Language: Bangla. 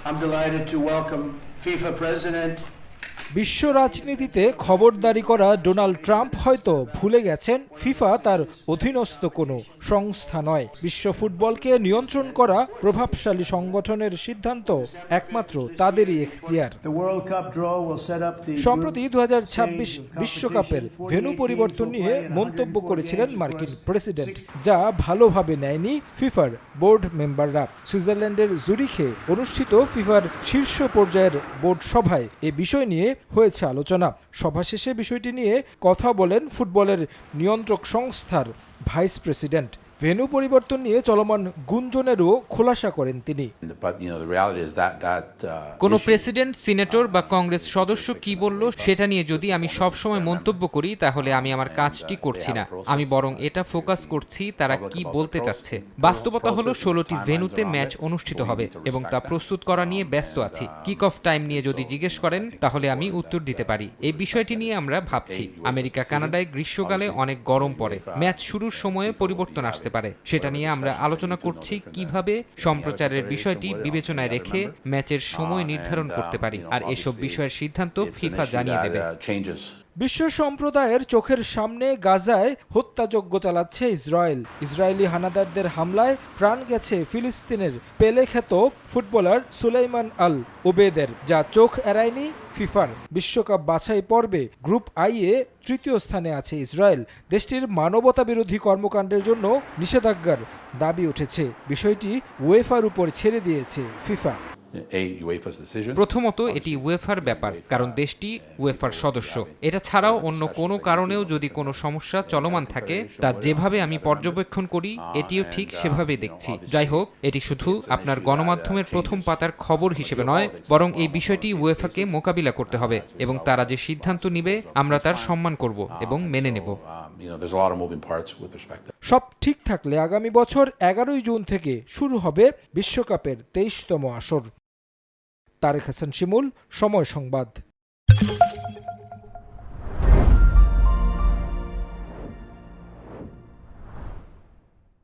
I'm delighted to welcome FIFA President বিশ্ব রাজনীতিতে খবরদারি করা ডোনাল্ড ট্রাম্প হয়তো ভুলে গেছেন ফিফা তার অধীনস্থ কোনো সংস্থা নয়। বিশ্ব ফুটবলকে নিয়ন্ত্রণ করা প্রভাবশালী সংগঠনের সিদ্ধান্ত একমাত্র তাদেরই এখতিয়ার। সম্প্রতি 2026 বিশ্বকাপের ভেন্যু পরিবর্তন নিয়ে মন্তব্য করেছিলেন মার্কিন প্রেসিডেন্ট, যা ভালোভাবে নেয়নি ফিফার বোর্ড মেম্বাররা। সুইজারল্যান্ডের জুরিখে অনুষ্ঠিত ফিফার শীর্ষ পর্যায়ের বোর্ড সভায় এ বিষয় নিয়ে হয়েছে আলোচনা। সভা শেষে বিষয়টি নিয়ে কথা বলেন ফুটবলের নিয়ন্ত্রক সংস্থার ভাইস প্রেসিডেন্ট। ভেন্যু পরিবর্তন নিয়ে চলমান গুঞ্জনেরও খোলাসা করেন তিনি। কোনো প্রেসিডেন্ট, সিনেটর বা কংগ্রেস সদস্য কি বলল সেটা নিয়ে যদি আমি সবসময় মন্তব্য করি, তাহলে আমি আমার কাজটি করছি না। আমি বরং এটা ফোকাস করছি তারা কি বলতে চাচ্ছে। বাস্তবতা হলো 16টি ভেন্যুতে ম্যাচ অনুষ্ঠিত হবে এবং তা প্রস্তুত করা নিয়ে ব্যস্ত আছি। কিক অফ টাইম নিয়ে যদি জিজ্ঞেস করেন তাহলে আমি উত্তর দিতে পারি। এই বিষয়টি নিয়ে আমরা ভাবছি। আমেরিকা, কানাডায় গ্রীষ্মকালে অনেক গরম পড়ে, ম্যাচ শুরুর সময়ে পরিবর্তন আসতে পারে। সেটা নিয়ে আমরা আলোচনা করছি কিভাবে সম্প্রচারের বিষয়টি বিবেচনায় রেখে ম্যাচের সময় নির্ধারণ করতে পারি, আর এসব বিষয়ের সিদ্ধান্ত ফিফা জানিয়ে দেবে। বিশ্ব সম্প্রদায়ের চোখের সামনে গাজায় হত্যাযজ্ঞ চালাচ্ছে ইসরায়েল। ইসরায়েলি হানাদারদের হামলায় প্রাণ গেছে ফিলিস্তিনের পেলে খ্যাত ফুটবলার সুলাইমান আল ওবেদের, যা চোখ এড়ায়নি ফিফার। বিশ্বকাপ বাছাই পর্বে গ্রুপ আই-এ তৃতীয় স্থানে আছে ইসরায়েল। দেশটির মানবতা বিরোধী কর্মকাণ্ডের জন্য নিষেধাজ্ঞার দাবি উঠেছে। বিষয়টি উয়েফার উপর ছেড়ে দিয়েছে ফিফা। প্রথমত, এটি উয়েফার ব্যাপার, কারণ দেশটি উয়েফার সদস্য। এটা ছাড়াও অন্য কোনো কারণেও যদি কোনো সমস্যা চলমান থাকে, তা যেভাবে আমি পর্যবেক্ষণ করি এটিও ঠিক সেভাবে দেখছি। যাই হোক, এটি শুধু আপনার গণমাধ্যমের প্রথম পাতার খবর হিসেবে নয়, বরং এই বিষয়টি উয়েফাকে মোকাবিলা করতে হবে এবং তারা যে সিদ্ধান্ত নিবে আমরা তার সম্মান করব এবং মেনে নেব। সব ঠিক থাকলে আগামী বছর 11 জুন থেকে শুরু হবে বিশ্বকাপের 23তম আসর। তারেক হাসান শিমুল, সময় সংবাদ।